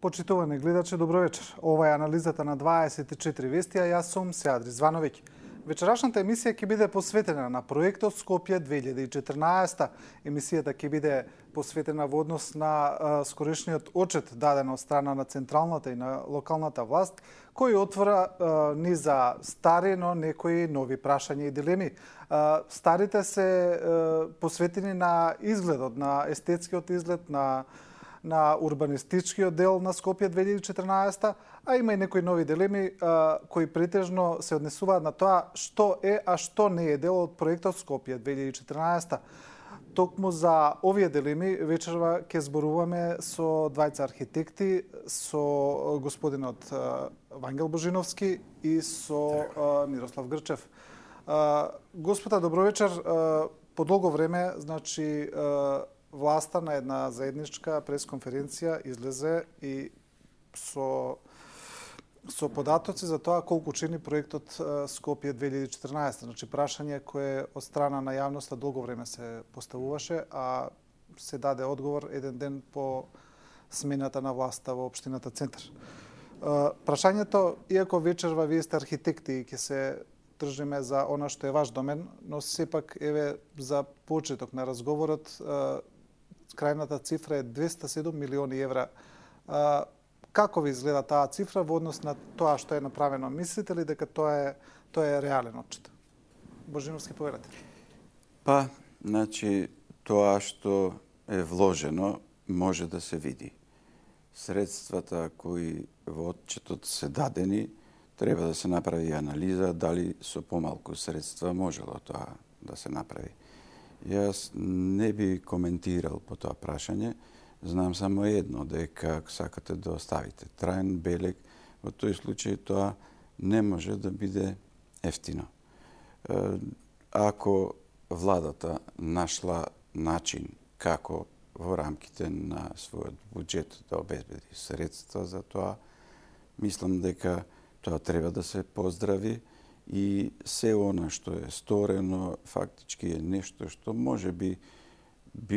Почитувани гледачи, добро вечер. Ова е анализата на 24 вести, а јас сум Сеадрис Звановиќ. Вечерашната емисија ќе биде посветена на проектот Скопје 2014. Емисијата ќе биде посветена во однос на скорешниот отчет даден од страна на централната и на локалната власт, кој отвора низ за стари, но некои нови прашања и дилеми. Старите се посветени на изгледот, на естетскиот изглед, на урбанистичкиот дел на Скопје 2014, а има и некои нови дилеми кои претежно се однесуваат на тоа што е, а што не е дел од проектот Скопје 2014. Токму за овие дилеми вечерва ќе зборуваме со двајца архитекти, со господинот Вангел Божиновски и со Мирослав Грчев. Господа, добро вечер. По долго време, значи, власта на една заедничка пресконференција излезе и со податоци за тоа колку чини проектот Скопје 2014. Значи, прашање кое од страна на јавноста долго време се поставуваше, а се даде одговор еден ден по смената на власта во општината Центар. Прашањето, иако вечерва вие сте архитекти и ќе се држиме за она што е ваш домен, но сепак, еве, за почеток на разговорот, крајната цифра е 207 милиони евра. Како ви изгледа таа цифра во однос на тоа што е направено? Мислите ли дека тоа е реален отчет? Божиновски, повелете. Па, значи, тоа што е вложено може да се види. Средствата кои во отчетот се дадени, треба да се направи анализа дали со помалку средства можело тоа да се направи. Јас не би коментирал по тоа прашање. Знам само едно, дека сакате да оставите траен белег, во тој случај тоа не може да биде ефтино. Ако владата нашла начин како во рамките на својот буџет да обезбеди средства за тоа, мислам дека тоа треба да се поздрави. И се она што е сторено фактички е нешто што може би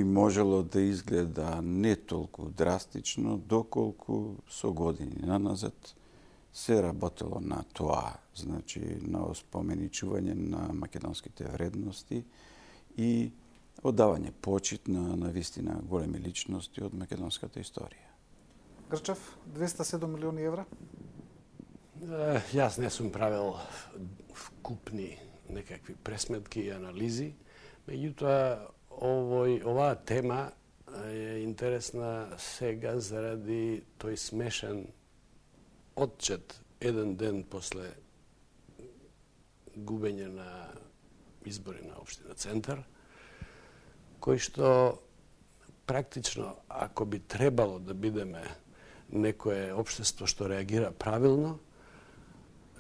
можело да изгледа не толку драстично, доколку со години наназад се работело на тоа, значи на оспоменичување на македонските вредности и оддавање почит на вистина големи личности од македонската историја. Грчев, 207 милиони евра? Јас не сум правил вкупни некакви пресметки и анализи, меѓутоа оваа тема е интересна сега заради тој смешен отчет еден ден после губење на избори на општина Центар, кој што практично, ако би требало да бидеме некое општество што реагира правилно,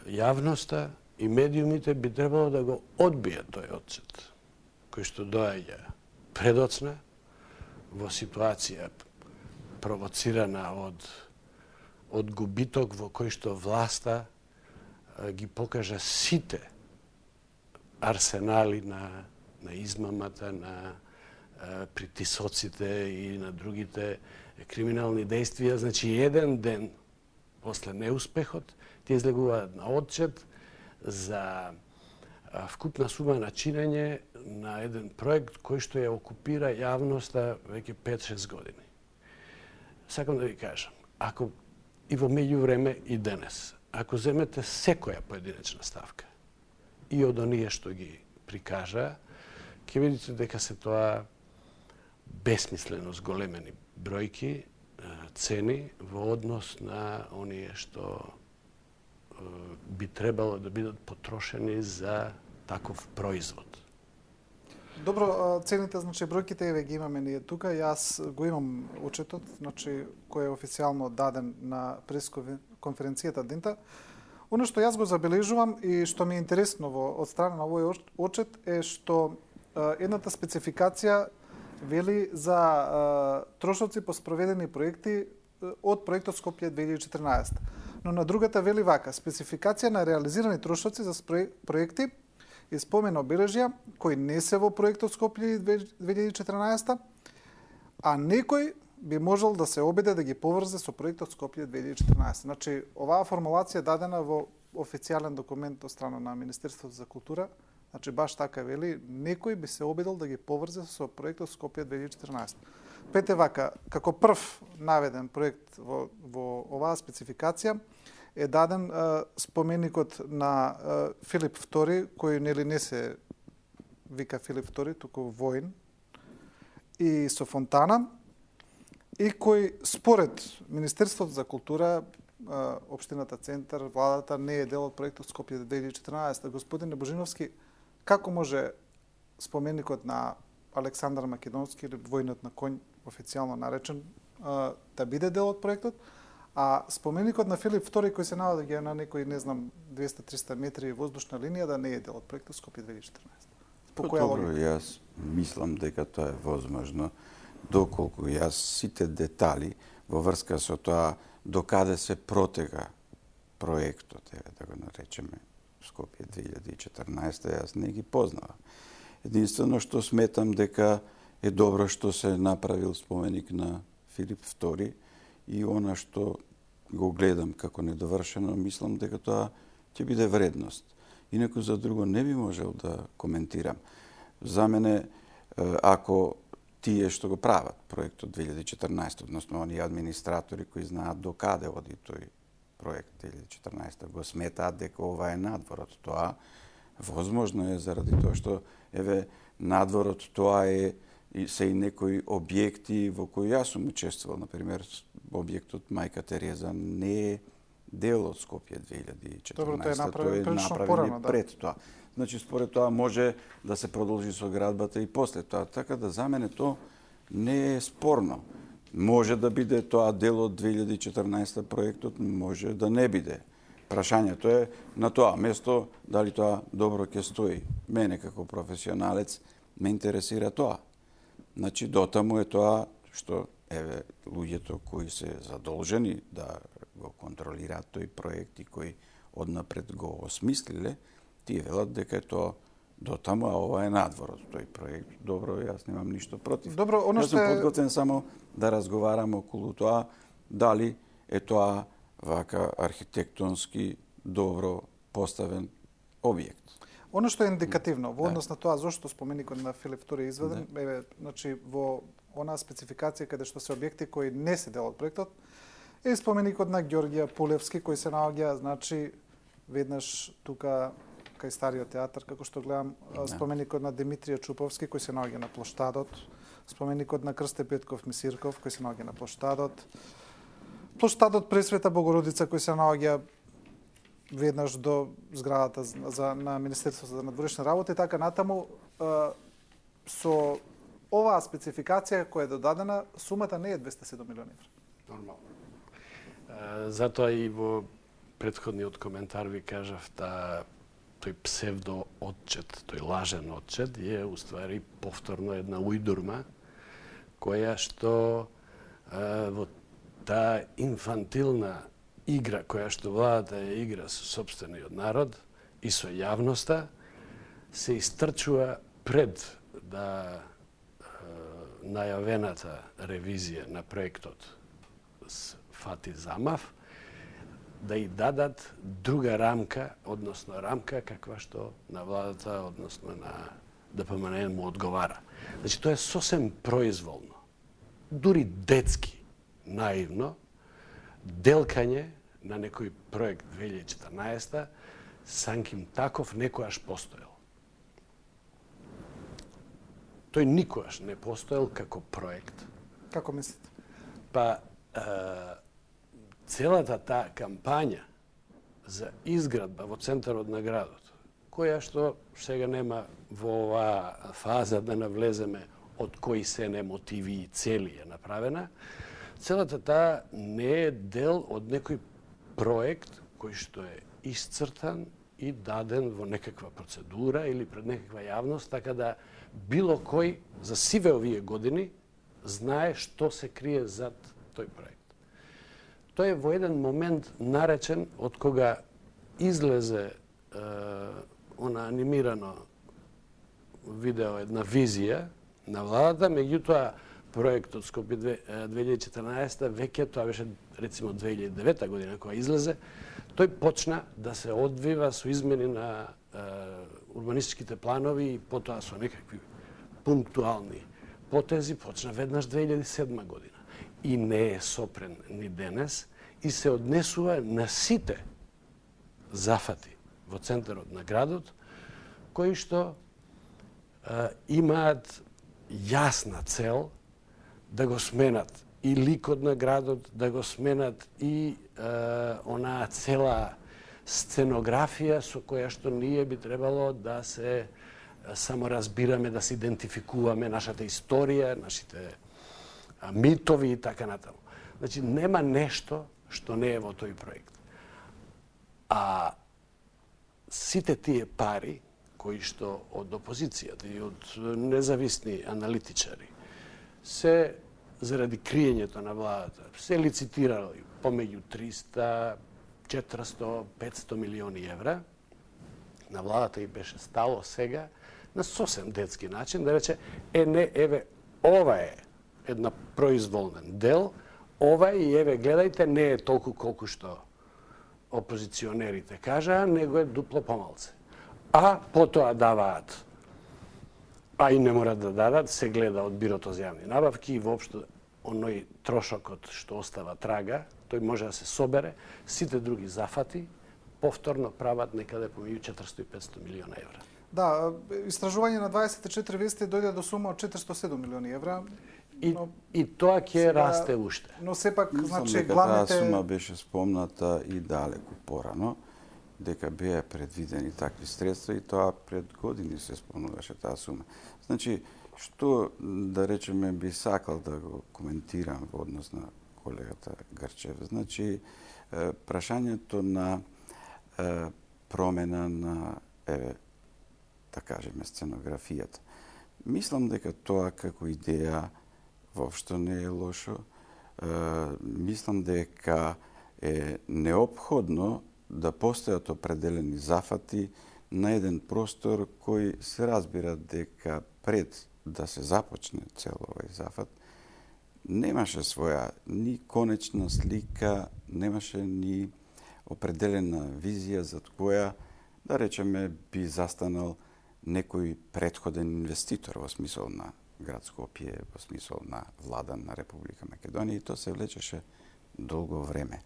јавноста и медиумите би требало да го одбијат тој отчет, кој што доаѓа предоцна, во ситуација провоцирана од губиток во кој што власта ги покажа сите арсенали на измамата, на притисоците и на другите криминални действија. Значи, еден ден после неуспехот ти излегуваат на отчет за вкупна сума на чинење на еден проект кој што ја окупира јавноста веќе 5-6 години. Сакам да ви кажам, ако и во меѓувреме и денес, ако земете секоја поединечна ставка и од оние што ги прикажа, ќе видите дека се тоа бесмислено зголемени бројки, цени во однос на оние што би требало да бидат потрошени за таков производ. Добро, цените, значи бројките еве ги имаме ние тука. Јас го имам отчетот, значи кој е официјално даден на пресконференцијата дента. Оно што јас го забележувам и што ми е интересно од страна на овој отчет е што едната спецификација вели за трошоци по спроведени проекти од проектот Скопје 2014. Но на другата вели вака: спецификација на реализирани трошоци за проекти и спомен обележја кои не се во проектот Скопје 2014, а некои би можел да се обиде да ги поврзе со проектот Скопје 2014. Значи, оваа формулација е дадена во официјален документ од страна на Министерството за култура. Значи, баш така вели, некој би се обидел да ги поврзе со проектот Скопје 2014. Пете вака, како прв наведен проект во оваа спецификација е даден споменикот на Филип II, кој нели не се вика Филип II, туку воин, и со фонтана, и кој според Министерството за култура, Општината Центар, владата не е дел од проектот Скопје 2014. Господине Божиновски, како може споменикот на Александар Македонски или војнот на конј, официјално наречен, да биде дел од проектот, а споменикот на Филип II, кој се наоѓа на некои, не знам, 200-300 метри воздушна линија, да не е дел од проектот Скопје 2014. По која Добро, логика? јас мислам дека тоа е возможно, доколку јас сите детали во врска со тоа докаде се протега проектот, да го наречеме Скопје 2014, јас не ги познавам. Единствено што сметам дека е добро што се направил споменик на Филип II и она што го гледам како недовршено, мислам дека тоа ќе биде вредност. Инаку за друго не би можел да коментирам. За мене, ако тие што го прават проектот 2014, односно оние администратори кои знаат до каде оди тој проект 2014, го сметаат дека ова е надвор од тоа, возможно е заради тоа што еве надвор од тоа се и некои објекти во кои јас сум учествувал, например објектот Мајка Тереза не е дел од Скопје 2014. Добро, тој е тој е прилично порано, направен да. пред тоа. Значи, според тоа може да се продолжи со градбата и после тоа. Така да за мене тоа не е спорно. Може да биде тоа дел од 2014 проектот, може да не биде. Прашањето е на тоа место дали тоа добро ќе стои. Мене како професионалец ме интересира тоа. Значи, дотаму е тоа што еве луѓето кои се задолжени да го контролираат тој проект и кои однапред го осмислиле, тие велат дека е тоа дотаму, а ова е надвор од тој проект. Добро, јас немам ништо против. Добро, она Јас што сум е... подготвен само да разговарам околу тоа дали е тоа вака архитектонски добро поставен објект. Оно што е индикативно во однос на тоа зошто споменикот на Филип II е изведен, еве, значи во онаа спецификација каде што се објекти кои не се дел од проектот, е споменикот на Ѓорѓија Пулевски кој се наоѓа, значи, веднаш тука кај Стариот театар, како што гледам, споменикот на Димитрија Чуповски кој се наоѓа на плоштадот, споменикот на Крсте Петков Мисирков кој се наоѓа на плоштадот, плоштадот Пресвета Богородица кој се наоѓа веднаш до зградата на Министерството за надворешни работи, така натаму со оваа спецификација која е додадена, сумата не е 207 милиони евра. Нормално. Затоа и во претходниот коментар ви кажав да тој псевдо-отчет, тој лажен отчет е уствари повторно една ујдурма која што во таа инфантилна игра која што владата ја игра со сопствениот народ и со јавноста се истрчува пред да најавената ревизија на проектот фати замав, да и дадат друга рамка, односно рамка каква што на владата, односно на ДПМН му одговара. Значи, тоа е сосем произволно, дури детски, наивно, делкање на некој проект 2014 санким таков некојаш постоел. Тој никогаш не постоел како проект. Како мислите? Па, целата таа кампања за изградба во центарот на градот, која што сега нема во оваа фаза да навлеземе од кои се не мотиви и цели е направена, целата таа не е дел од некој проект кој што е исцртан и даден во некаква процедура или пред некаква јавност, така да било кој за сиве овие години знае што се крие зад тој проект. Тој е во еден момент наречен од кога излезе она анимирано видео, една визија на владата, меѓутоа проектот Скопје 2014, веќе тоа беше рецимо 2009 година кога излезе, тој почна да се одвива со измени на урбанистичките планови и потоа со некакви пунктуални потези, почна веднаш 2007 година. И не е сопрен ни денес и се однесува на сите зафати во центарот на градот, кои што имаат јасна цел да го сменат и ликот на градот, да го сменат и онаа цела сценографија со која што ние би требало да се само разбираме, да се идентификуваме нашата историја, нашите митови и така натаму. Значи, нема нешто што не е во тој проект. А сите тие пари, кои што од опозицијата и од независни аналитичари се заради криењето на владата, се лицитирали помеѓу 300, 400, 500 милиони евра, на владата и беше стало сега на сосем детски начин да рече, не, еве, ова е една произволен дел, ова и еве, гледајте, не е толку колку што опозиционерите кажаа, него е дупло помалце. А потоа даваат, а и не морат да дадат, се гледа од Бирото за јавни набавки и воопшто оној трошокот што остава трага, тој може да се собере, сите други зафати повторно прават некаде помеѓу 400 и 500 милиона евра. Да, истражување на 24 вести дојде до сума од 407 милиони евра. И тоа ќе расте уште. Но сепак, значи, главните... Таа сума беше спомната и далеку порано, дека беа предвидени такви средства и тоа пред години се спомнуваше таа сума. Значи, што, да речеме, би сакал да го коментирам во однос на колегата Грчев. Значи, прашањето на промена на, да кажеме, сценографијата. Мислам дека тоа како идеја воопшто не е лошо. Мислам дека е неопходно да постојат определени зафати на еден простор кој се разбира дека пред да се започне цел овој зафат немаше своја ни конечна слика, немаше ни определена визија за која, да речеме, би застанал некој претходен инвеститор во смисол на град Скопје, во смисол на влада на Република Македонија, и тоа се влечеше долго време.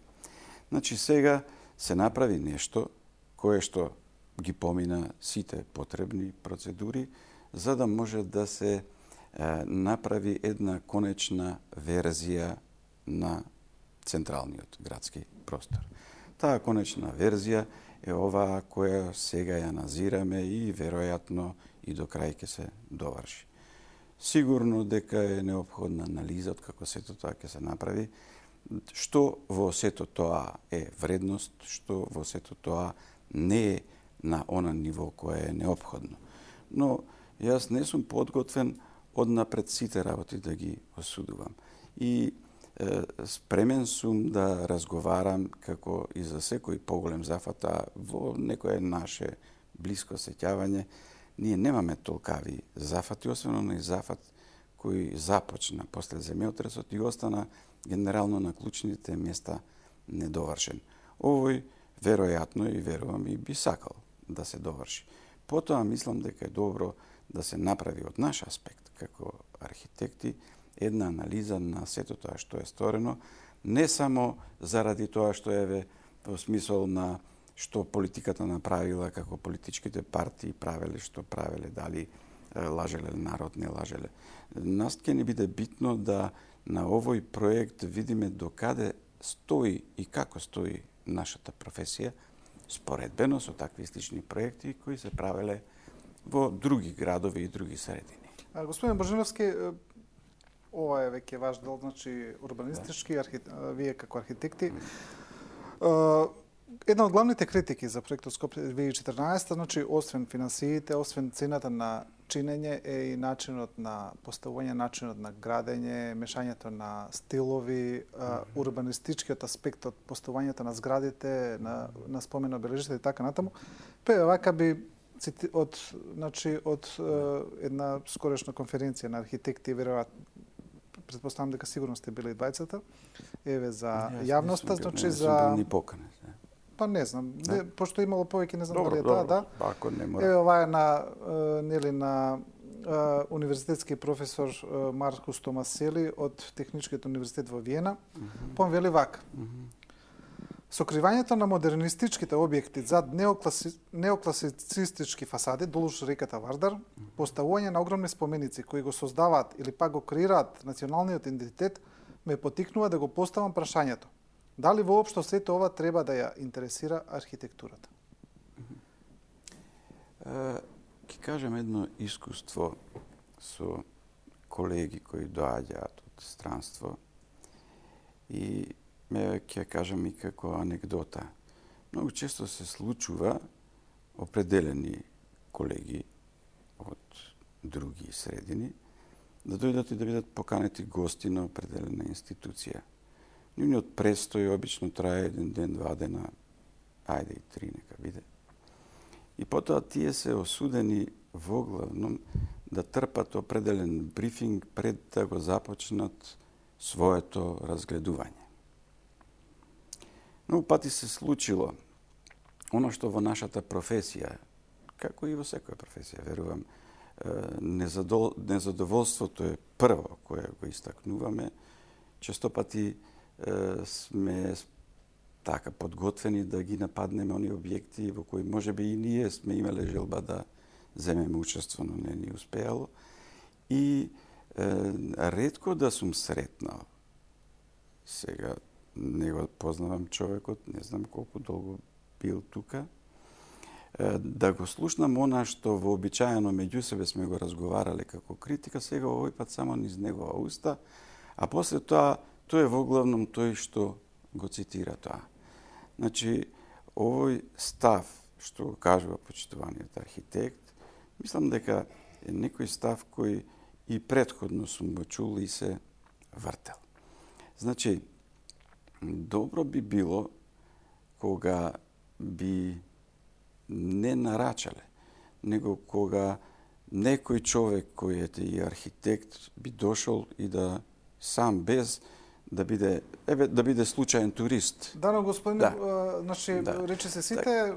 Значи сега се направи нешто кое што ги помина сите потребни процедури за да може да се направи една конечна верзија на централниот градски простор. Таа конечна верзија е оваа која сега ја назираме и веројатно и до крај ќе се доврши. Сигурно дека е неопходна анализа од како сето тоа ќе се направи, што во сето тоа е вредност, што во сето тоа не е на она ниво кое е неопходно. Но јас не сум подготвен однапред сите работи да ги осудувам. И спремен сум да разговарам како и за секој поголем зафата во некое наше блиско сеќавање. Ние немаме толкави зафати, освен оној зафат кој започна после земјотресот и остана генерално на клучните места недовршен. Овој веројатно и верувам и би сакал да се доврши. Потоа мислам дека е добро да се направи од наш аспект како архитекти една анализа на сето тоа што е сторено, не само заради тоа што е во смисол на што политиката направила, како политичките партии правеле, што правеле, дали лажеле народ, не лажеле. Нас ќе ни биде битно да на овој проект видиме докаде стои и како стои нашата професија, споредбено со такви слични проекти кои се правеле во други градови и други средини. Господин Божиновски, ова е веќе ваш дел, значи урбанистички, вие како архитекти. Една од главните критики за проектот Скопје 2014, значи освен финансиите, освен цената на чинење е и начинот на поставување, начинот на градење, мешањето на стилови, урбанистичкиот аспект од поставувањето на зградите, на спомено обележите и така натаму. Вака би од една скорешна конференција на архитекти, веројатно Предпоставам дека сигурно сте били и двајцата. Еве за Јас јавноста, не значи сум за бил ни поканет. па не знам, пошто имало повеќе, не знам Добро, дали е добро, таа, да. ако не мора. Еве ова е на нели на универзитетски професор Маркус Томасели од Техничкиот универзитет во Виена. Пом вели вака. Сокривањето на модернистичките објекти зад неокласицистички фасади долуж реката Вардар, поставување на огромни споменици кои го создаваат или пак го креираат националниот идентитет, ме потикнува да го поставам прашањето. Дали воопшто сето ова треба да ја интересира архитектурата? Ќе кажем едно искуство со колеги кои доаѓаат од странство и ќе кажам и како анекдота. Многу често се случува определени колеги од други средини да дојдат и да бидат поканети гости на определена институција. Нивниот престој обично трае 1 ден, 2 дена, ајде и 3 нека биде. И потоа тие се осудени воглавном да трпат определен брифинг пред да го започнат своето разгледување. Многу пати се случило оно што во нашата професија, како и во секоја професија, верувам, незадоволството е прво кое го истакнуваме. Често пати сме така подготвени да ги нападнеме оние објекти во кои можеби и ние сме имале желба да земеме учество, но не ни успеало. И ретко да сум сретнал. Сега не го познавам човекот, не знам колку долго бил тука. Да го слушнам она што вообичаено меѓу себе сме го разговарале како критика, сега овој пат само низ негова уста, а после тоа тој е воглавном тој што го цитира тоа. Значи, овој став што го кажува почитуваниот архитект, мислам дека е некој став кој и претходно сум го чул и се вртел. Значи, добро би било кога би не нарачале, него кога некој човек кој е и архитект би дошол и да сам без да биде случаен турист. Да, но господин, значи рече се сите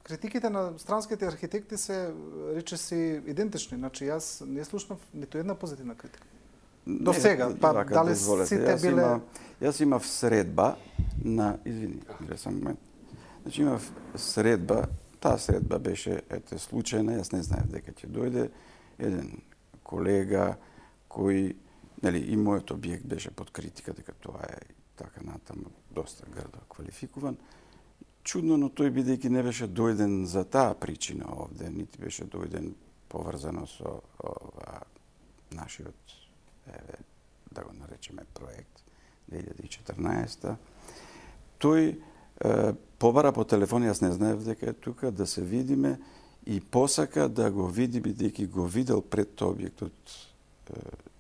критиките на странските архитекти се рече си идентични. Значи јас не слушнав ниту една позитивна критика. До сега, па дали сите биле... Јас имав средба на... Извини, сам момент. Значи имав средба, таа средба беше случајна, јас не знаев дека ќе дојде еден колега кој, нели, и мојот објект беше под критика дека тоа е така натаму доста грдо квалификуван. Чудно, но тој бидејќи не беше дојден за таа причина овде, нити беше дојден поврзано со нашиот, да го наречеме, проект 2014. Тој побара по телефон, јас не знаев дека е тука, да се видиме и посака да го види, бидејќи го видел пред тоа објектот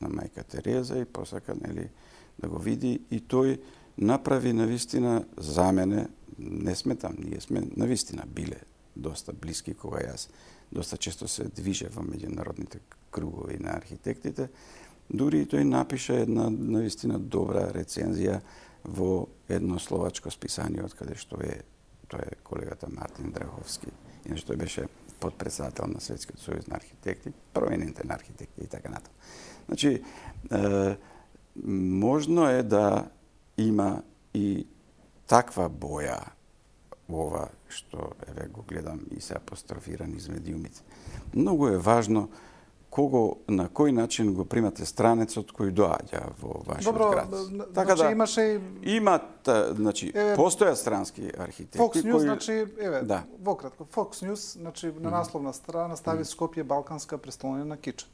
на мајка Тереза и посака, нели, да го види и тој направи навистина за мене, не сметам, ние сме навистина биле доста блиски кога јас доста често се движев во меѓународните кругови на архитектите. Дури и тој напише една навистина добра рецензија во едно словачко списание, од каде што е, тоа е колегата Мартин Драховски. Иначе тој беше подпредседател на Светскиот сојуз на архитекти, провинентен архитекти и така натаму. Значи, можно е да има и таква боја ова што еве го гледам и се апострофиран из медиумите. Многу е важно на кој начин го примате странецот кој доаѓа во вашиот град. Така значи, да имаше значи постојат странски архитекти Fox News, кои значи еве да. вократко Fox News, значи на насловна страна стави Скопје балканска престолнина на кичот.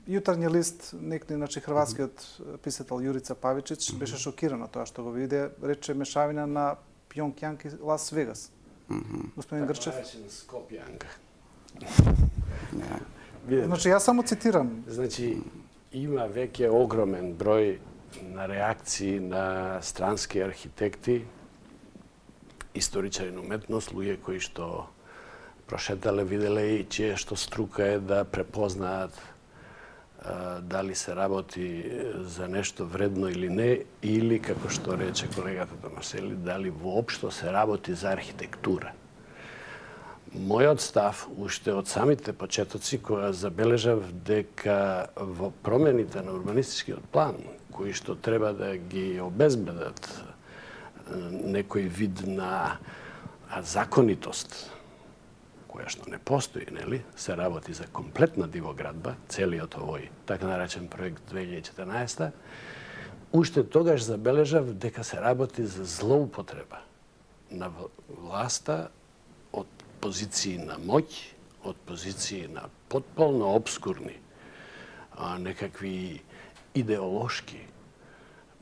Јутренји лист, некој, значи хрватскиот писател Јурица Павичич беше шокиран на тоа што го виде, рече мешавина на Пјонкјанг и Лас Вегас. Господин Грчев. Скопјанг. Значи, јас само цитирам. Значи, има веќе огромен број на реакции на странски архитекти, историчари на уметност, луѓе кои што прошетале, виделе и че што струка е да препознаат дали се работи за нешто вредно или не, или, како што рече колегата Томасели, дали воопшто се работи за архитектура. Мојот став, уште од самите почетоци, кога забележав дека во промените на урбанистичкиот план, кои што треба да ги обезбедат некој вид на законитост, која што не постои, нели? Се работи за комплетна дивоградба, целиот овој така наречен проект 2014, уште тогаш забележав дека се работи за злоупотреба на власта од позиции на моќ, од позиции на потполно обскурни некакви идеолошки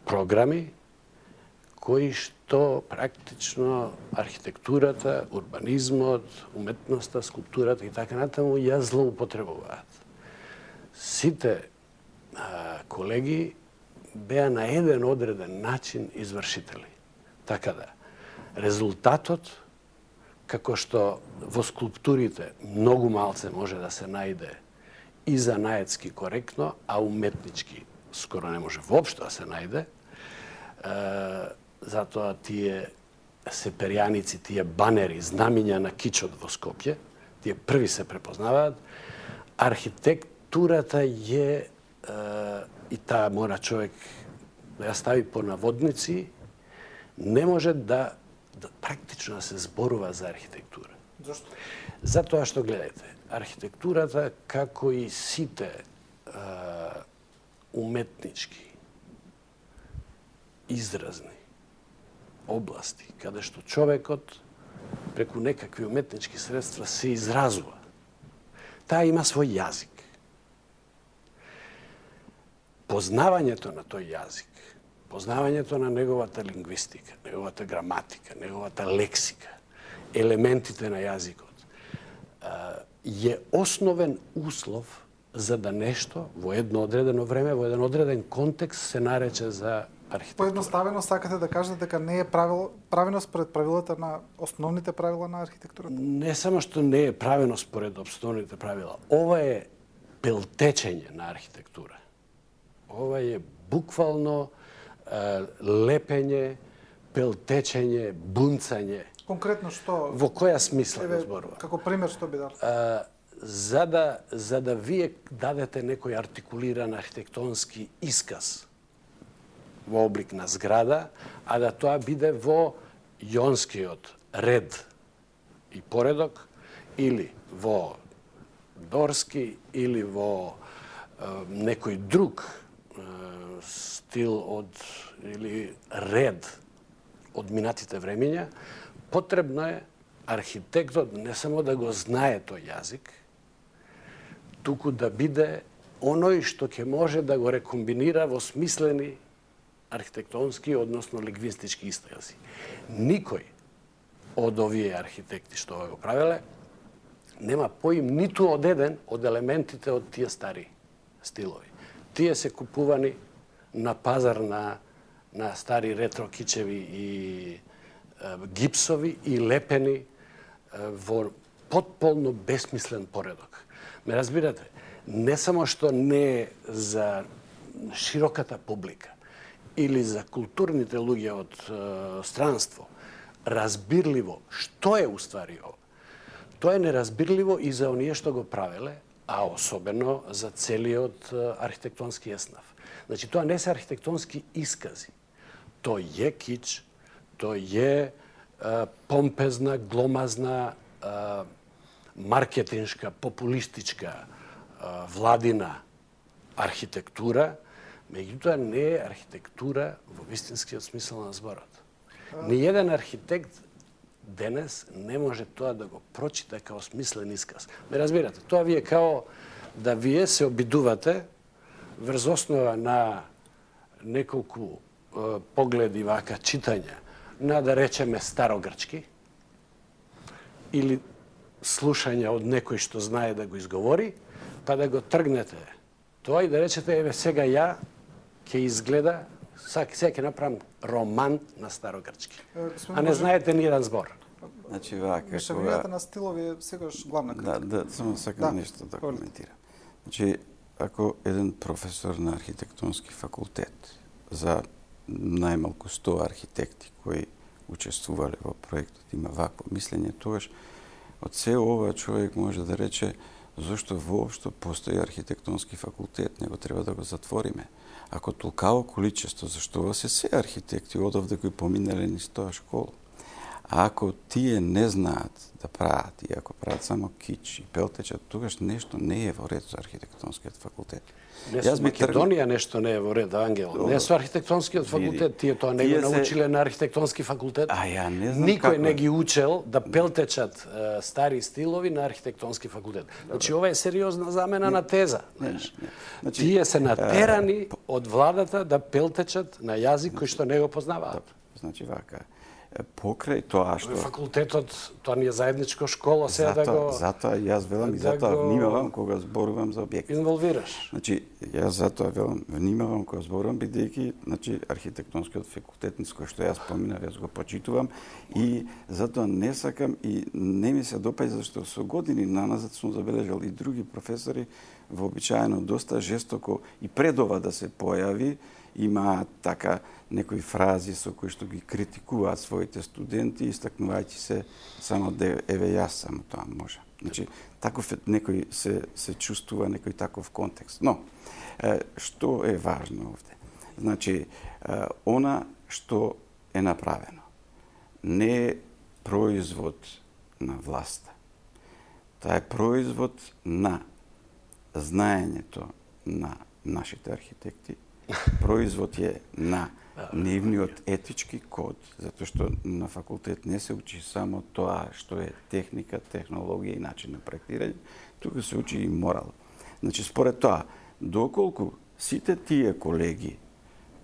програми, кои што практично архитектурата, урбанизмот, уметноста, скулптурата и така натаму ја злоупотребуваат. Сите колеги беа на еден одреден начин извршители. Така да, резултатот, како што во скулптурите многу малце може да се најде и занаетски коректно, а уметнички скоро не може воопшто да се најде, затоа тие сеперјаници, тие банери, знамиња на кичот во Скопје, тие први се препознаваат. Архитектурата е, и таа мора човек да ја стави по наводници, не може да практично да се зборува за архитектура. Зошто? Затоа што гледате, архитектурата како и сите уметнички изразни области, каде што човекот преку некакви уметнички средства се изразува. Таа има свој јазик. Познавањето на тој јазик, познавањето на неговата лингвистика, неговата граматика, неговата лексика, елементите на јазикот, е основен услов за да нешто во едно одредено време, во еден одреден контекст се нарече за архитектура. Поедноставено сакате да кажете дека не е правено според правилата на основните правила на архитектурата? Не само што не е правено според основните правила, ова е пелтечење на архитектура. Ова е буквално лепење, пелтечење, бунцање. Конкретно што? Во која смисла го зборува? Како пример што би дал? За да вие дадете некој артикулиран архитектонски исказ во облик на зграда, а да тоа биде во јонскиот ред и поредок, или во дорски, или во некој друг стил или ред од минатите времења, потребно е архитектот не само да го знае тој јазик, туку да биде оној што ќе може да го рекомбинира во смислени архитектонски, односно лингвистички изрази. Никој од овие архитекти што го правеле нема поим ниту од еден од елементите од тие стари стилови. Тие се купувани на пазар на стари ретро кичеви и гипсови и лепени во потполно бесмислен поредок. Ме разбирате, не само што не е за широката публика или за културните луѓе од странство разбирливо што е уствари ова. Тоа е неразбирливо и за оние што го правеле, а особено за целиот архитектонски еснав. Значи, тоа не се архитектонски искази. Тој е кич, тој е помпезна, гломазна, маркетиншка, популистичка владина архитектура, меѓутоа не е архитектура во вистинскиот смисол на зборот. Ниеден архитект денес не може тоа да го прочита као смислен исказ. Ме разбирате, тоа ви е као да вие се обидувате врз основа на неколку погледи вака читања на, да речеме, старогрчки или слушање од некој што знае да го изговори, па да го тргнете тоа и да речете, еве сега ја ќе изгледа, сега ќе направам роман на старогрчки. А не знаете ни еден збор. Значи, вака, мешавината на стилови е секогаш главна критика. Да, само сакам нешто да коментирам. Значи, ако еден професор на архитектонски факултет за најмалку 100 архитекти кои учествувале во проектот има вакво мислење, тогаш од се ова човек може да рече зошто воопшто постои архитектонски факултет, него треба да го затвориме. Ако толкаво количество, зашто се архитекти одовде кои поминале низ тоа школа. А ако тие не знаат да прават, и ако прават само кич и пелтечат, тогаш нешто не е во ред за архитектонскиот факултет. Не со Македонија нешто не е во ред, Ангел. Не со архитектонскиот факултет. Тие тоа не го научиле на архитектонски факултет. А ја не знам Никој не ги учел да пелтечат стари стилови на архитектонски факултет. Значи, ова е сериозна замена на теза. Значи, тие се натерани од владата да пелтечат на јазик кој што не го познаваат. Значи, вака, покрај тоа што... Факултетот, тоа ни е заедничко школа, сега да го... Затоа јас велам и затоа внимавам кога зборувам за објекти. Инволвираш. Значи, јас затоа велам, внимавам кога зборувам, бидејќи, значи, архитектонскиот факултет, низ кој што јас поминав, јас го почитувам и затоа не сакам и не ми се допаѓа зашто со години наназад сум забележал и други професори вообичаено доста жестоко и пред ова да се појави, имаат така некои фрази со кои што ги критикуваат своите студенти, истакнувајќи се само да еве јас само тоа може. Значи, таков некој се чувствува некој таков контекст. Но, што е важно овде? Значи, она што е направено не е производ на власта. Тоа е производ на знаењето на нашите архитекти, производ е на нивниот етички код, затоа што на факултет не се учи само тоа што е техника, технологија и начин на проектирање, тука се учи и морал. Значи, според тоа, доколку сите тие колеги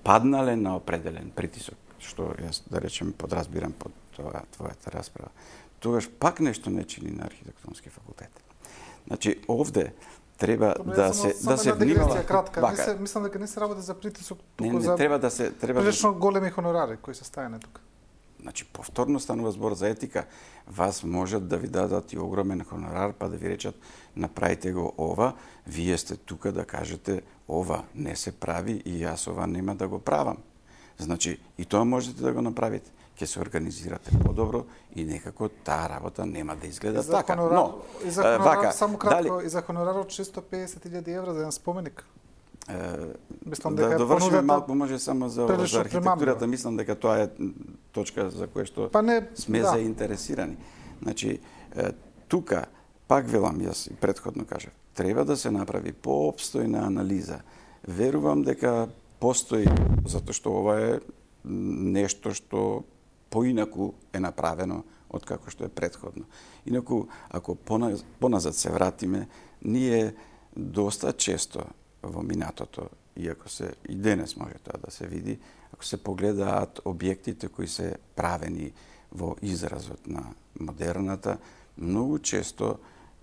паднале на определен притисок, што јас да речем подразбирам под тоа твојата расправа, тогаш пак нешто не чини на архитектонски факултет. Значи, овде треба да се внимава. Кратка. Мислам дека не се работи за притисок, туку за треба прилично големи хонорари кои се стајане тука. Значи, повторно станува збор за етика. Вас можат да ви дадат и огромен хонорар, па да ви речат направите го ова, вие сте тука да кажете ова не се прави и јас ова нема да го правам. Значи, и тоа можете да го направите. Ќе се организирате подобро и некако таа работа нема да изгледа така. Но, и за хонорар, само кратко, и за хонорар од 650.000 евра за еден споменик. Мислам дека да довршиме малку може само за архитектурата, мислам дека тоа е точка за која што сме заинтересирани. Значи, тука пак велам јас и претходно кажав, треба да се направи поопстојна анализа. Верувам дека постои, затоа што ова е нешто што поинаку е направено од како што е претходно. Инаку, ако поназад се вратиме, ние доста често во минатото, иако се и денес може тоа да се види, ако се погледаат објектите кои се правени во изразот на модерната, многу често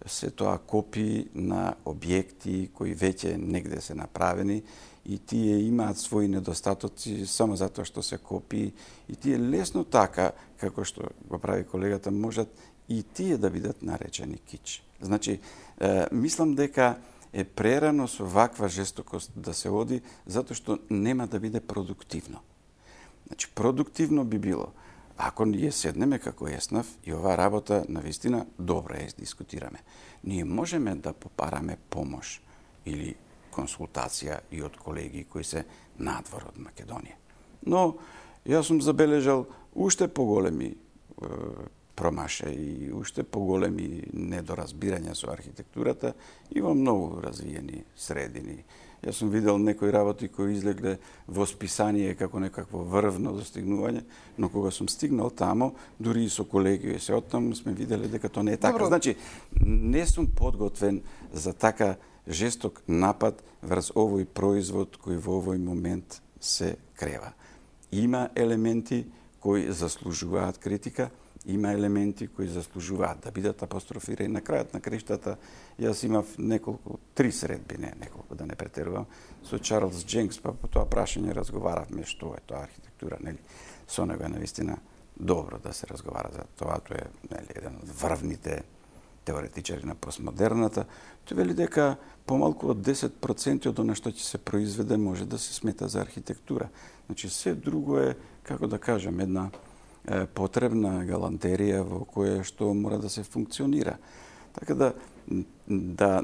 се тоа копии на објекти кои веќе негде се направени и тие имаат своји недостатоци само затоа што се копии и тие лесно така, како што го прави колегата, можат и тие да бидат наречени кич. Значи, мислам дека е прерано со ваква жестокост да се оди, затоа што нема да биде продуктивно. Значи, продуктивно би било ако ние седнеме како ЕСНАФ и оваа работа навистина добро ја дискутираме. Ние можеме да попараме помош или консултација и од колеги кои се надвор од Македонија. Но јас сум забележал уште поголеми промашаи и уште поголеми недоразбирања со архитектурата и во многу развиени средини. Јас сум видел некои работи кои излегле во списание како некакво врвно достигнување, но кога сум стигнал тамо, дури и со колеги се оттаму сме виделе дека тоа не е така. Добро. Значи, не сум подготвен за така жесток напад врз овој производ кој во овој момент се крева. Има елементи кои заслужуваат критика, има елементи кои заслужуваат да бидат апострофирани. На крајот на криштата, јас имав три средби, неколку да не претерувам, со Чарлс Дженкс, па по тоа прашање разговаравме што е тоа архитектура, нели? Со него е навистина добро да се разговара за тоа, тоа е еден од врвните теоретичари на постмодерната, тој вели дека помалку од 10% од она што ќе се произведе може да се смета за архитектура. Значи, се друго е, како да кажем, една потребна галантерија во која што мора да се функционира. Така да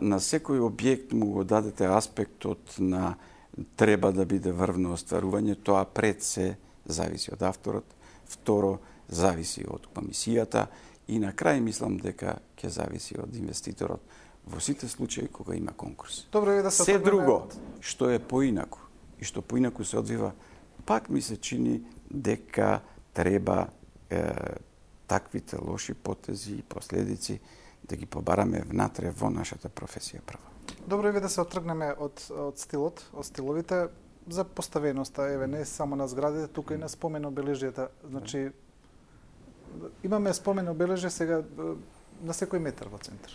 на секој објект му го дадете аспектот на треба да биде врвно остварување, тоа пред се зависи од авторот, второ зависи од комисијата и на крај мислам дека ќе зависи од инвеститорот во сите случаи кога има конкурс. Добро е да се се друго што е поинаку и што поинаку се одвива, пак ми се чини дека треба таквите лоши потези и последици да ги побараме внатре во нашата професија прво. Добро е да се отргнеме од стилот, од стиловите за поставеноста, еве не само на зградите, тука и на спомен обележјата. Значи имаме спомен обележје сега на секој метар во центар.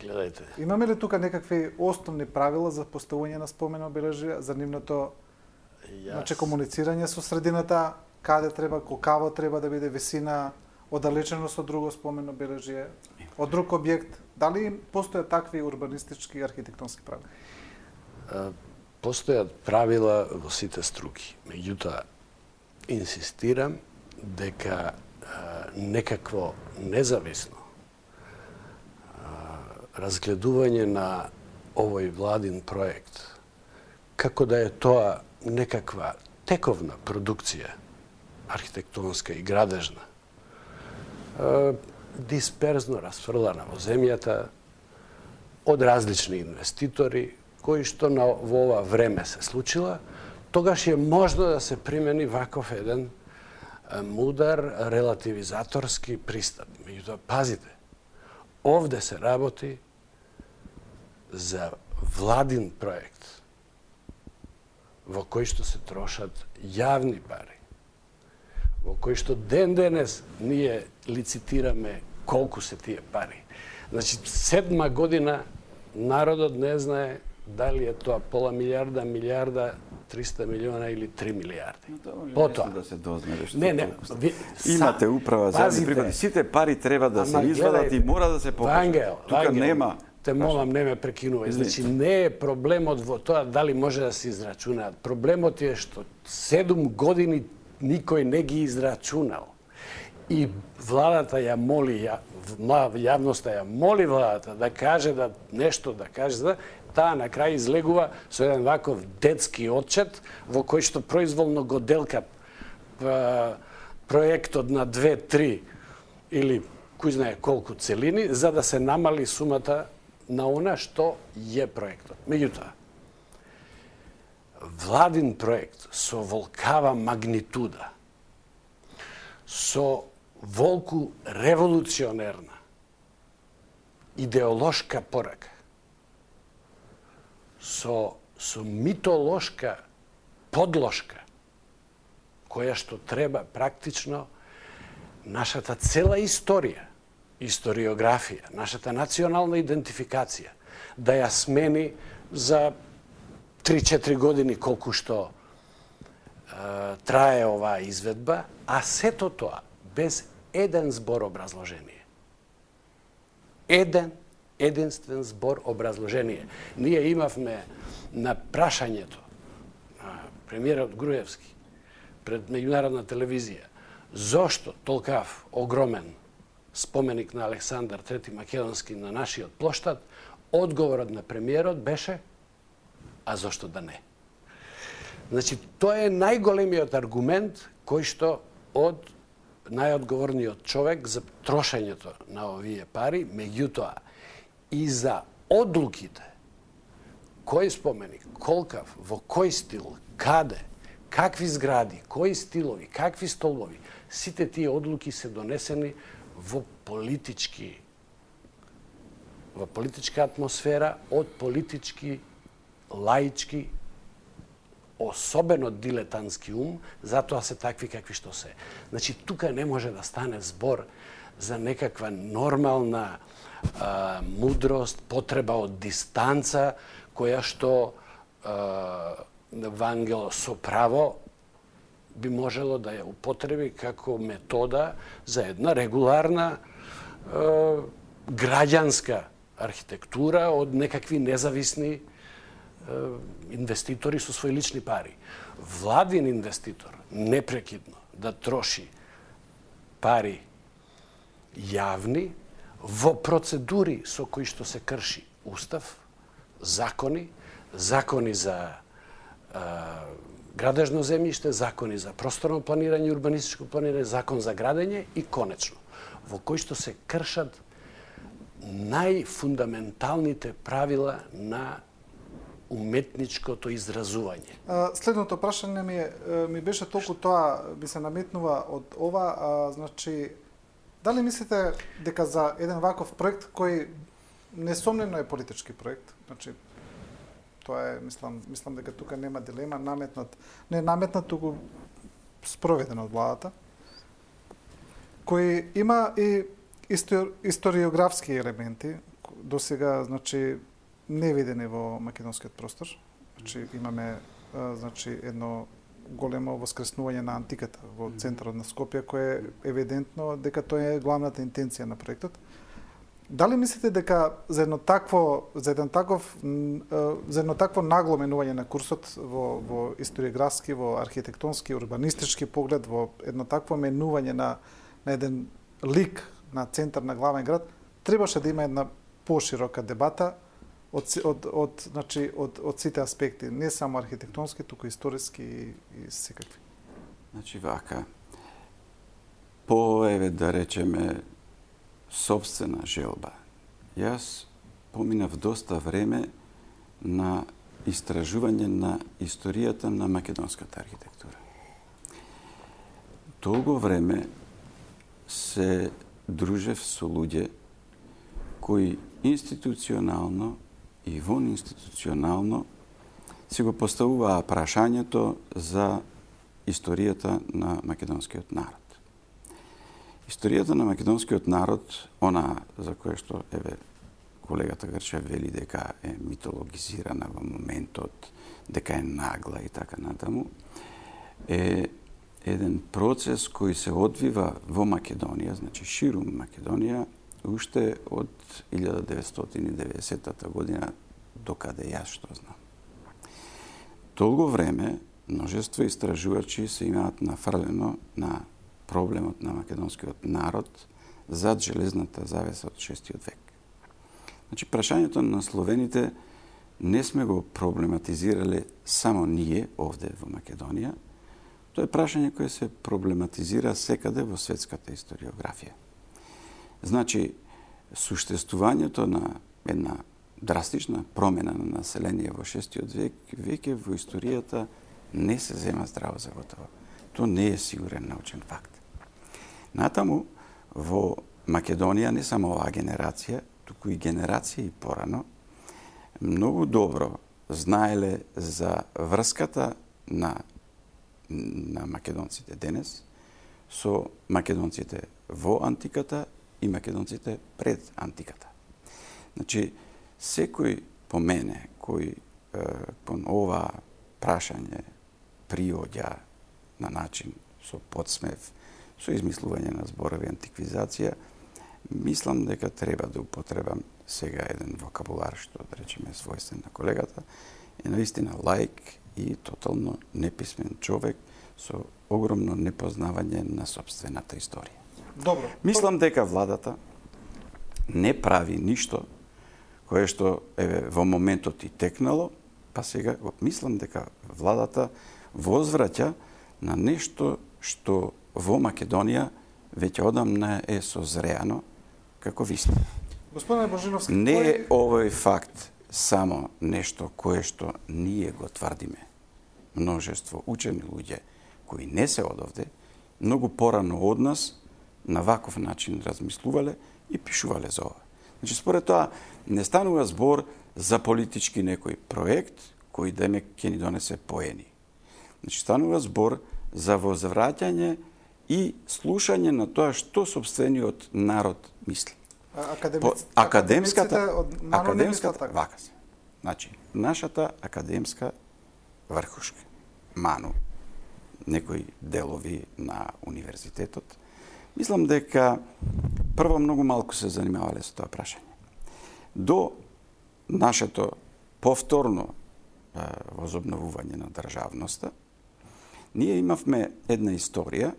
Гледајте. Имаме ли тука некакви основни правила за поставување на спомен обележје, за нивното значи комуницирање со средината, каде треба, колкаво треба да биде висина, оддалеченост од друго спомено обележје, од друг објект? Дали постојат такви урбанистички и архитектонски правила? Постојат правила во сите струки. Меѓутоа, инсистирам дека некакво независно разгледување на овој владин проект, како да е тоа некаква тековна продукција, архитектонска и градежна, дисперзно расфрлана во земјата од различни инвеститори, кои што во ова време се случила, тогаш е можно да се примени ваков еден мудар релативизаторски пристап. Меѓутоа, пазите, овде се работи за владин проект во кој што се трошат јавни пари, во кој што ден денес ние лицитираме колку се тие пари. Значи, 7 година народот не знае дали е тоа пола милиарда, милиарда, 300 милиона или 3 милиарди. Потоа да се дозмере што не, имате управа за јавни приходи. Сите пари треба да се извадат и мора да се покажат. Тука нема. Те молам, не ме прекинувај. Значи, не е проблемот во тоа дали може да се израчунаат. Проблемот е што 7 години никој не ги израчунал. И владата ја моли, јавноста ја моли владата да каже да нешто да каже, да таа на крај излегува со еден ваков детски отчет во кој што произволно го делка проектот на 2-3 или кој знае колку целини за да се намали сумата на она што е проектот. Меѓутоа, владин проект со волкава магнитуда, со волку револуционерна идеолошка порака, со митолошка подлошка, која што треба практично нашата цела историја, историографија, нашата национална идентификација, да ја смени за 3-4 години колку што трае оваа изведба, а сето тоа без еден збор образложение. Единствен збор образложение. Ние имавме на прашањето на премиерот Груевски пред меѓународна телевизија зошто толкав огромен споменик на Александар III Македонски на нашиот плоштад, одговорот на премиерот беше а зошто да не? Значи, тоа е најголемиот аргумент кој што од најодговорниот човек за трошењето на овие пари, меѓутоа и за одлуките, кој споменик, колкав, во кој стил, каде, какви згради, кои стилови, какви столбови, сите тие одлуки се донесени во политичка атмосфера од политички, лаички, особено дилетантски ум, затоа се такви какви што се. Значи, тука не може да стане збор за некаква нормална мудрост, потреба од дистанца, која што Вангел со право би можело да ја употреби како метода за една регуларна граѓанска архитектура од некакви независни инвеститори со своји лични пари. Владин инвеститор непрекидно да троши пари јавни во процедури со кои што се крши устав, закони за градежно земјиште, закони за просторно планирање, урбанистичко планирање, закон за градење и конечно, во кои што се кршат најфундаменталните правила на уметничкото изразување. Следното прашање ми беше толку тоа, би се наметнува од ова, значи, дали мислите дека за еден ваков проект кој несомнено е политички проект, значи тоа е, мислам дека тука нема дилема, не наметнат, туку спроведен од владата, кој има и историографски елементи, досега, значи, невидени во македонскиот простор. Значи, имаме едно големо воскреснување на антиката во центарот на Скопје, кое е евидентно дека тоа е главната интенција на проектот. Дали мислите дека за едно такво нагло менување на курсот во историографски, во архитектонски, урбанистички поглед, во едно такво менување на еден лик на центар на главен град, требаше да има една поширока дебата од сите аспекти, не само архитектонски, туку историски и секакви. Значи вака, да речеме, собствена желба. Јас поминав доста време на истражување на историјата на македонската архитектура. Долго време се дружев со луѓе кои институционално и вонинституционално си го поставуваа прашањето за историјата на македонскиот народ. Историјата на македонскиот народ, она за кое што колегата Грчев вели дека е митологизирана во моментот, дека е нагла и така натаму, е еден процес кој се одвива во Македонија, значи ширум Македонија, уште од 1990 година, докаде јас што знам. Долго време множество истражувачи се имаат нафрлено на проблемот на македонскиот народ зад железната завеса од 6 век. Значи, прашањето на словените не сме го проблематизирале само ние овде во Македонија. Тоа е прашање кое се проблематизира секаде во светската историографија. Значи, суштествувањето на една драстична промена на население во 6 век веќе во историјата не се зема здраво за готово. Тоа не е сигурен научен факт. Натаму, во Македонија, не само оваа генерација, туку и генерации порано, многу добро знаеле за врската на македонците денес со македонците во антиката и македонците пред антиката. Значи, секој по мене, кој кон ова прашање приоѓа на начин со подсмев, со измислување на зборови антиквизација, мислам дека треба да употребам сега еден вокабулар што, да речеме, својствен на колегата, е наистина лаик и тотално неписмен човек со огромно непознавање на собствената историја. Добро. Мислам дека владата не прави ништо кое што во моментот и текнало, па сега мислам дека владата возвраќа на нешто што во Македонија веќе одамна е созреано како вистина. Господине Божиновски, не е овој факт само нешто кое што ние го тврдиме. Множество учени луѓе кои не се одовде, многу порано од нас на ваков начин размислувале и пишувале за ова. Значи, според тоа, не станува збор за политички некој проект кој демек ќе ни донесе поени. Значи, станува збор за возвраќање и слушање на тоа што собствениот народ мисли. Академската вака се. Значи, нашата академска врхушка, ману, некои делови на универзитетот, Мислам дека прво многу малку се занимавале со тоа прашање. До нашето повторно возобновување на државноста, ние имавме една историја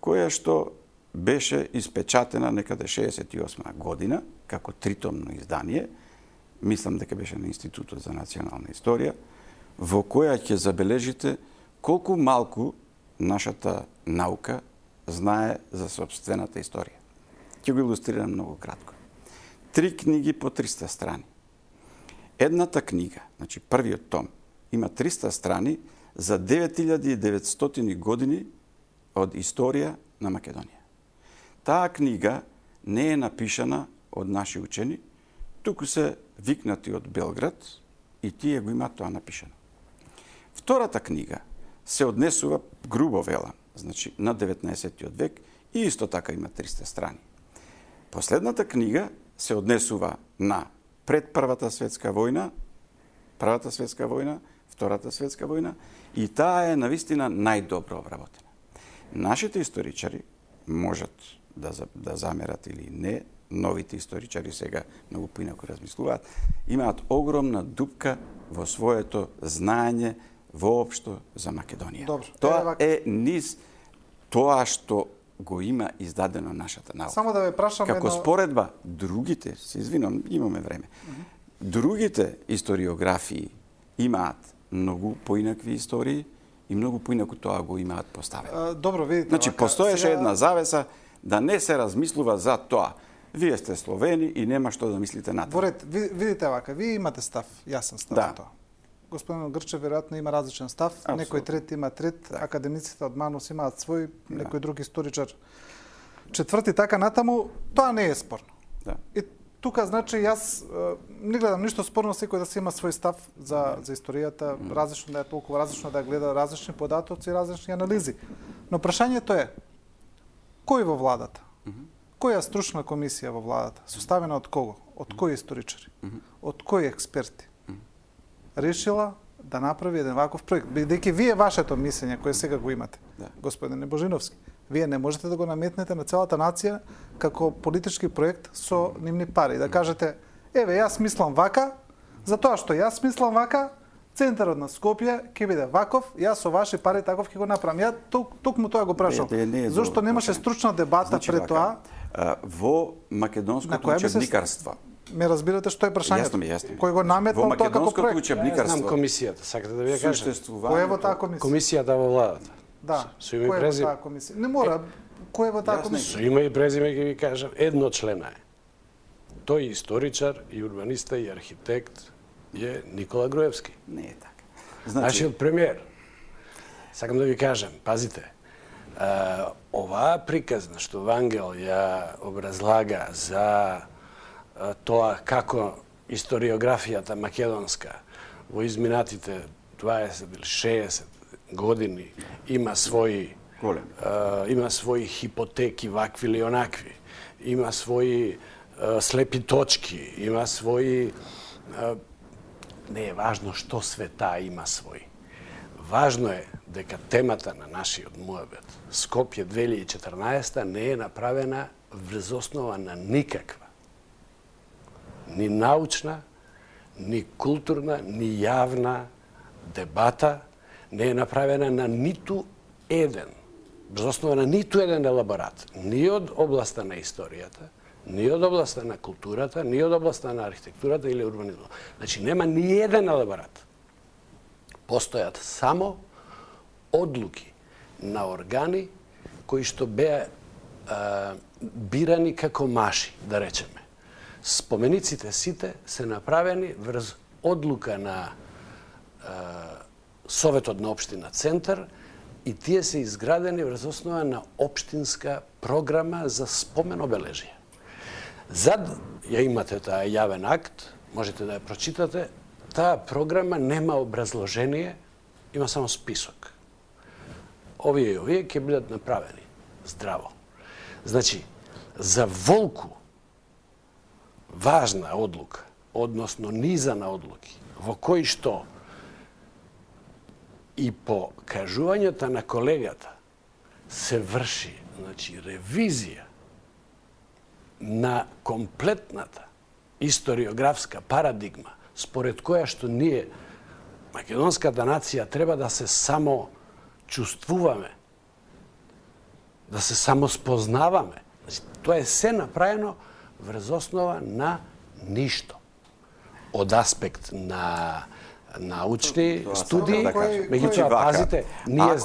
која што беше испечатена некаде 68 година како тритомно издание, мислам дека беше на Институтот за национална историја, во која ќе забележите колку малку нашата наука знае за собствената историја. Ќе го илустрирам многу кратко. 3 книги по 300 страни. Едната книга, значи првиот том, има 300 страни за 9900 години од историја на Македонија. Таа книга не е напишана од наши учени, туку се викнати од Белград и тие го имаат тоа напишано. Втората книга се однесува, грубо велам, значи на 19. век и исто така има 300 страни. Последната книга се однесува на пред Првата светска војна, Првата светска војна, Втората светска војна и таа е навистина најдобро обработена. Нашите историчари можат да замерат или не, новите историчари сега многу поинаку размислуваат, имаат огромна дупка во своето знаење воопшто за Македонија. Добро. Тоа е низ тоа што го има издадено нашата наука. Само да ве прашам како едно... споредба, другите, се извинам, имаме време, другите историографии имаат многу поинакви истории и многу поинаку тоа го имаат поставено. Добро, видите. Значи, вака, постоеше сега... една завеса да не се размислува за тоа. Вие сте словени и нема што да мислите на тоа. Борет, видите вака, вие имате став, јасен став Да. за тоа. Господин Грчев веројатно има различен став, Апсолютно. некој трет има трет, академиците од Манус имаат свој, некој друг историчар четврти, така натаму, тоа не е спорно. Да. И тука, значи, јас не гледам ништо спорно, секој да се има свој став за историјата, различно да е толку, различно да гледа различни податоци, различни анализи. Но прашањето е, кој во владата? Која стручна комисија во владата? Составена од кого? Од кои историчари? Од кои експерти? Решила да направи еден ваков проект. Бидејќи вие вашето мислење, кое сега го имате, Да. господине Божиновски, вие не можете да го наметнете на целата нација како политички проект со нивни пари. Да кажете, еве, јас мислам вака, затоа што јас мислам вака, центарот на Скопје ќе биде ваков, јас со ваши пари таков ќе го направам. Ја токму тоа го прашам. Не е Зошто добро немаше прашање. стручна дебата Значи, пред вака, тоа? во На македонското која би се- учебникарство. Ме разбирате што е прашањето? Јасно ми, јасно ми. Кој го Во наметнал тоа како македонското проект? Ја знам учебникарство комисијата, сакате да ви ја кажам. Кој е во существувањето таа комисија? Комисијата во владата. Да. Со име и Кој е во презиме. таа комисија? Не мора. Кој е во таа Јас не комисија? Со име и презиме ќе ви кажам, едно члена е. Тој историчар и урбаниста и архитект е Никола Груевски. не е така. Нашиот премиер. Сакам да ви кажам, пазите, оваа приказна што Вангел ја образлага за тоа како историографијата македонска во изминатите 20 или 60 години има своји Голем. има своји хипотеки вакви или онакви, има своји слепи точки, има своји не е важно што све таа има своји. Важно е дека темата на нашиот муабет Скопје 2014 не е направена врз основа на никаква ни научна, ни културна, ни јавна дебата, не е направена на ниту еден, врз основа на ниту еден елаборат, ни од областа на историјата, ни од областа на културата, ни од областа на архитектурата или урбанизмот. Значи, нема ни еден елаборат. Постојат само одлуки на органи кои што беа бирани како маши, да речеме. Спомениците сите се направени врз одлука на Советот на општина Центар и тие се изградени врз основа на општинска програма за спомен обележија. Зад ја имате таа јавен акт, можете да ја прочитате, таа програма нема образложение, има само список. Овие и овие ќе бидат направени. Здраво. Значи, за волку важна одлука, односно низа на одлуки, во кои што и по кажувањето на колегата се врши значи, ревизија на комплетната историографска парадигма според која што ние, македонската нација, треба да се само чувствуваме, да се само спознаваме. Значи, тоа е се направено врз основа на ништо. Од аспект на научни студии, меѓутоа пазите, ние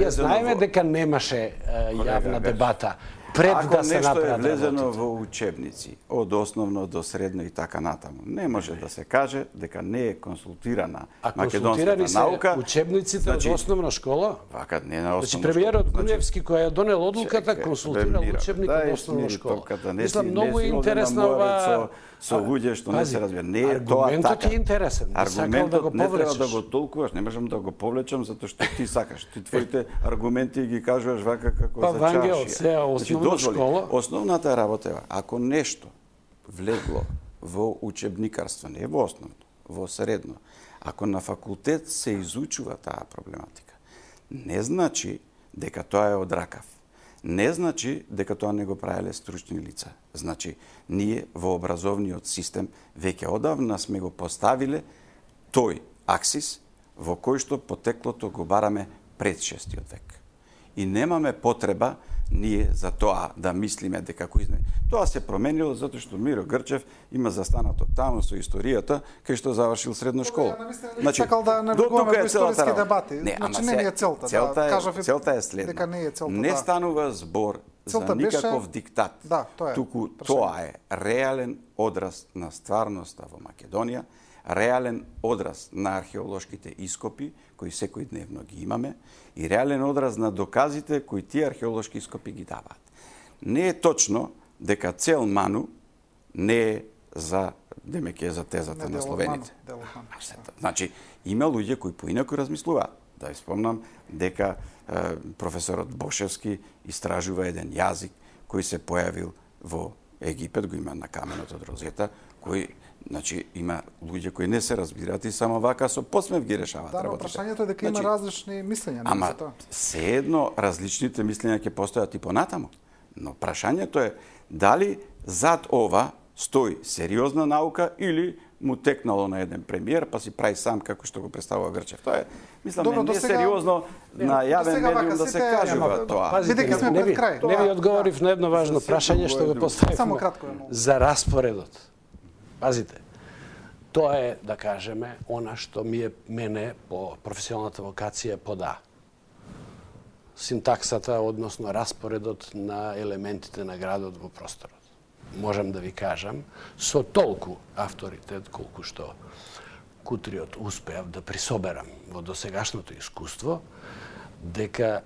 знаеме дека немаше јавна дебата пред да се направат Ако нешто е влезено работите. во учебници, од основно до средно и така натаму, не може да се каже дека не е консултирана А македонската консултирани се наука. учебниците од основна школа? Вака не на Значи, основна премиерот школа. Куневски, кој ја донел одлуката, чекај, консултирал Мира, учебник дај од основна смири школа. топката, не Мислам, си- многу не е си интересна овде на ова... морец со луѓе што не Пази, се разбира. Не е тоа аргументот така. е интересен, би сакал да Аргументот го не треба да повлечеш. го толкуваш, не можам да го повлечам затоа што ти сакаш. Ти твоите аргументи ги кажуваш вака како Па, за Вангел, чаршија. сега основна дозволи, школа- Основната работа е, ако нешто влегло во учебникарство, не во основно, во средно, ако на факултет се изучува таа проблематика, не значи дека тоа е од ракав. Не значи дека тоа не го правеле стручни лица. Значи, ние во образовниот систем веќе одавна сме го поставиле тој аксис во кој што потеклото го бараме пред 6-тиот век. И немаме потреба ние за тоа да мислиме дека кој знае. Тоа се променило затоа што Миро Грчев има застанато таму со историјата кај што завршил средна школа. Сакал да до навикуваме тука во е целата историски работа. дебати. Значи не ни е целта. Целта е следна. дека не е целта. Не да. станува збор Целта за беше- никаков диктат. Да, тоа е Туку прашање. тоа е реален одраз на стварноста во Македонија, реален одраз на археолошките ископи, кои секој дневно ги имаме, и реален одраз на доказите кои тие археолошки ископи ги даваат. Не е точно дека цел Ману не е за демеќе за тезата на словените. Значи, има луѓе кои поинаку размислуваат. Да ви спомнам дека професорот Бошевски истражува еден јазик кој се појавил во Египет, го има на каменот од Розета, кој значи има луѓе кои не се разбираат и само вака со посмев ги решаваат Да, но работите. прашањето е дека има Значи, различни мислења Ама за тоа. seедно различните мислења ќе постојат и понатаму. Но прашањето е дали зад ова стои сериозна наука или му текнало на еден премиер па си прави сам како што го представува Грчев. Тоа е, мислам, Добро, до не сега- сериозно на до јавен сега вака медиум да се сите- кажува Ама, тоа. Пазите, Бидејќи сме не пред ви- крај. Не ви одговорив на едно важно За сето прашање што го го поставив Само кратко е многу. за распоредот. Пазите, тоа е, да кажеме, она што мене по професионалната вокација пода. Синтаксата, односно распоредот на елементите на градот во просторот. Можам да ви кажам, со толку авторитет колку што Кутриот успеав да присоберам во досегашното искуство, дека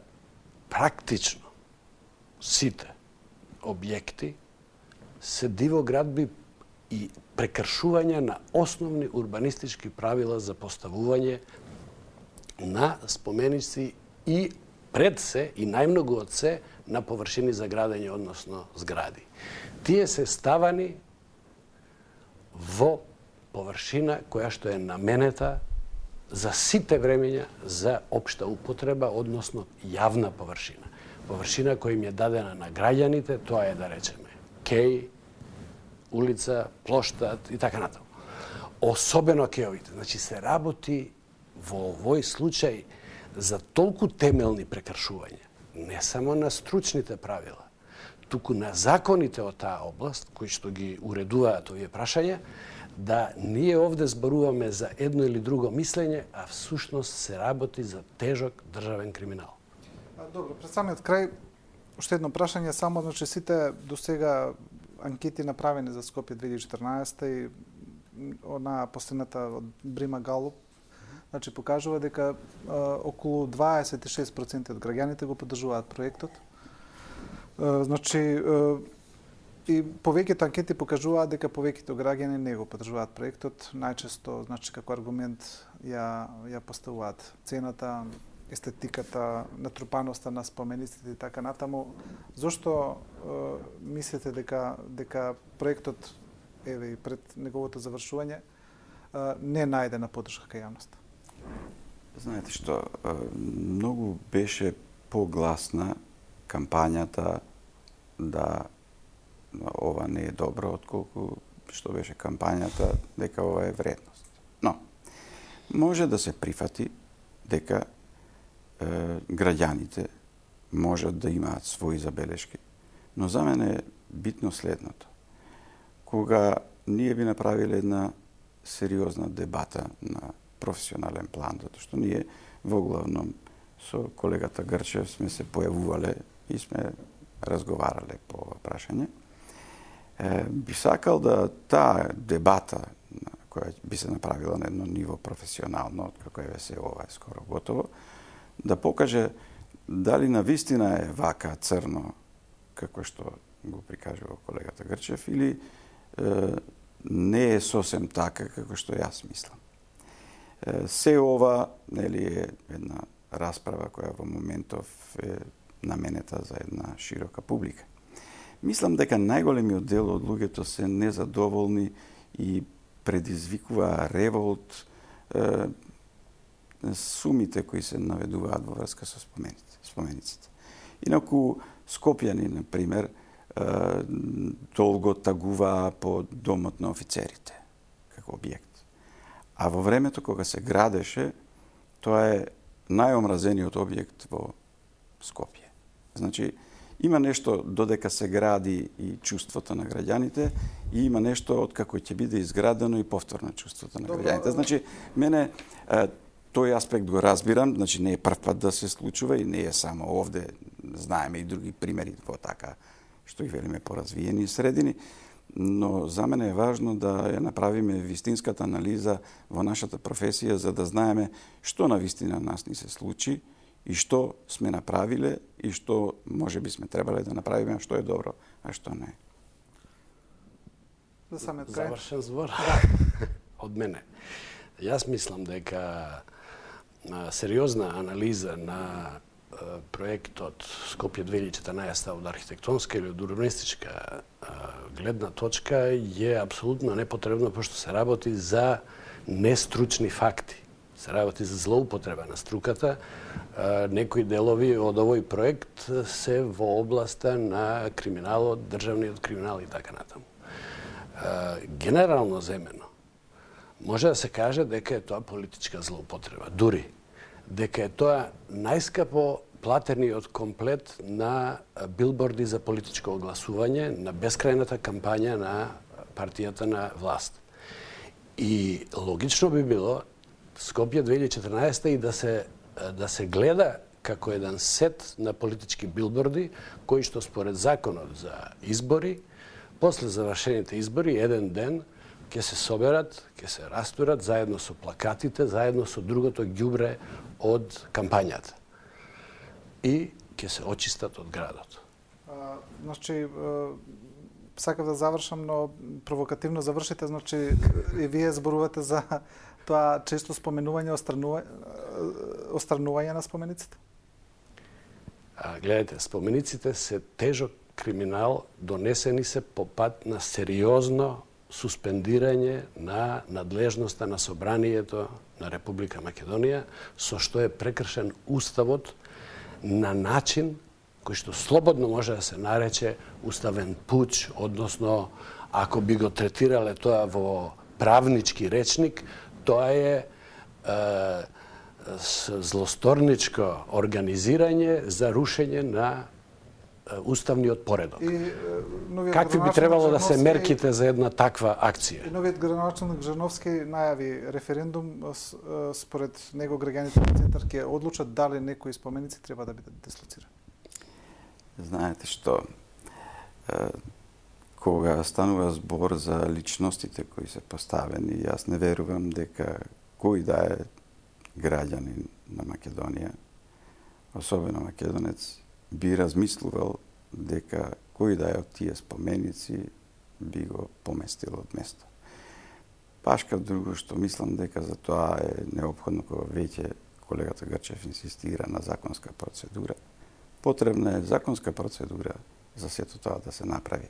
практично сите објекти се дивоградби и прекршување на основни урбанистички правила за поставување на споменици и пред се и најмногу од се на површини за градење, односно згради. Тие се ставани во површина која што е наменета за сите времења за општа употреба, односно јавна површина. Површина која им е дадена на граѓаните, тоа е, да речеме, кеј, улица, плоштад и така натаму. Особено кеовите. Значи се работи во овој случај за толку темелни прекршувања, не само на стручните правила, туку на законите од таа област, кои што ги уредуваат овие прашања, да ние овде зборуваме за едно или друго мислење, а всушност се работи за тежок државен криминал. Добро, пред самиот крај, уште едно прашање, само значи сите досега анкети направени за Скопје 2014 и она последната од Брима Галуп, значи покажува дека околу 26% од граѓаните го поддржуваат проектот. Значи и повеќето анкети покажуваат дека повеќето граѓани не го поддржуваат проектот. Најчесто, значи како аргумент ја поставуваат цената, естетиката, натрупаноста на спомениците и така натаму. Зошто мислите дека проектот еве и пред неговото завршување не најде на поддршка кај јавноста? Знаете што, многу беше погласна кампањата да ова не е добро, отколку што беше кампањата, дека ова е вредност. Но, може да се прифати дека граѓаните можат да имаат своји забелешки, но за мене е битно следното. Кога ние би направиле една сериозна дебата на професионален план, затоа што ние во главном со колегата Грчев сме се појавувале и сме разговарале по ова прашање. Би сакал да таа дебата која би се направила на едно ниво професионално, како е се ова е скоро готово, да покаже дали навистина е вака црно, како што го прикажува колегата Грчев, или не е сосем така како што јас мислам. Се ова нели е една расправа која во моментов е наменета за една широка публика. Мислам дека најголемиот дел од луѓето се незадоволни и предизвикува револт сумите кои се наведуваат во врска со спомениците. Инаку скопјани, на пример, долго тагуваа по домот на офицерите како објект. А во времето кога се градеше, тоа е најомразениот објект во Скопје. Значи, има нешто додека се гради и чувството на граѓаните и има нешто откако ќе биде изградено и повторно чувството на граѓаните. Значи, мене тој аспект го разбирам, значи не е прв пат да се случува и не е само овде, знаеме и други примери во така, што ги велиме поразвиени средини, но за мене е важно да ја направиме вистинската анализа во нашата професија за да знаеме што на вистина нас ни се случи и што сме направиле и што може би сме требале да направиме, а што е добро, а што не. За самиот крај. Завршен збор од мене. Јас мислам дека сериозна анализа на проектот Скопје 2014 од архитектонска или од урбанистичка гледна точка е апсолутно непотребно, пошто се работи за нестручни факти. Се работи за злоупотреба на струката. Некои делови од овој проект се во областа на криминалот, државниот криминал и така натаму. Генерално земено, може да се каже дека е тоа политичка злоупотреба. Дури дека е тоа најскапо платениот комплет на билборди за политичко огласување на бескрајната кампања на партијата на власт. И логично би било Скопје 2014 и да се гледа како еден сет на политички билборди кои што според законот за избори, после завршените избори, еден ден ќе се соберат, ќе се растурат заедно со плакатите, заедно со другото ѓубре од кампањата. И ќе се очистат од градот. Значи, сакав да завршам, но провокативно завршите, значи и вие зборувате за тоа често споменување остранување на спомениците? Гледайте, спомениците се тежок криминал, донесени се по пат на сериозно суспендирање на надлежноста на Собранието на Република Македонија, со што е прекршен уставот на начин кој што слободно може да се нарече уставен пуч, односно, ако би го третирале тоа во правнички речник, тоа е злосторничко организирање за рушење на уставниот поредок. Какви би требало да се мерките за една таква акција? И новиот градоначалник Жановски најави референдум, според него граѓаните на центар ќе одлучат дали некои споменици треба да бидат дислоцирани. Знаете што, кога станува збор за личностите кои се поставени, јас не верувам дека кој да е граѓанин на Македонија, особено македонец, би размислувал дека кој да е од тие споменици би го поместил од место. Пашка друго што мислам дека за тоа е неопходно, кога веќе колегата Грчев инсистира на законска процедура. Потребна е законска процедура за сето тоа да се направи.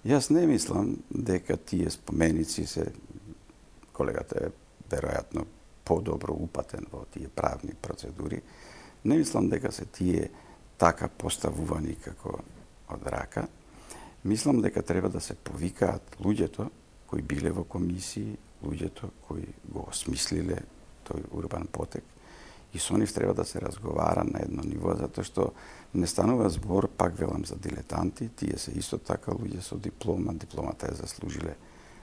Јас не мислам дека тие споменици се, колегата е веројатно подобро упатен во тие правни процедури, не мислам дека се тие така поставувани како од рака. Мислам дека треба да се повикаат луѓето кои биле во комисии, луѓето кои го осмислиле тој урбан потек, и со нив треба да се разговара на едно ниво, затоа што не станува збор, пак велам, за дилетанти, тие се исто така луѓе со диплома, дипломата е заслужиле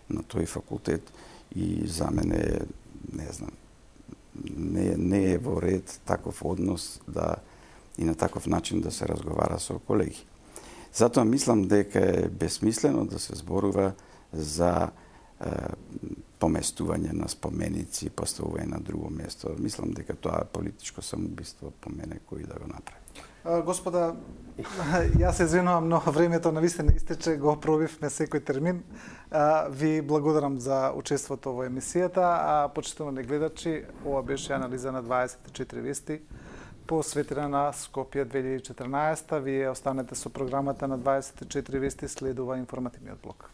на тој факултет и за мене, не знам, не е во ред таков однос да и на таков начин да се разговара со колеги. Затоа мислам дека е бесмислено да се зборува за поместување на споменици, поставување на друго место. Мислам дека тоа е политичко самоубиство по мене кој да го направи. Господа, јас се извинувам, но времето навистина истече, го пробивме секој термин. Ви благодарам за учеството во емисијата, почитувани гледачи, ова беше анализа на 24 вести посветена на Скопје 2014. Вие останете со програмата на 24 вести, следува информативниот блок.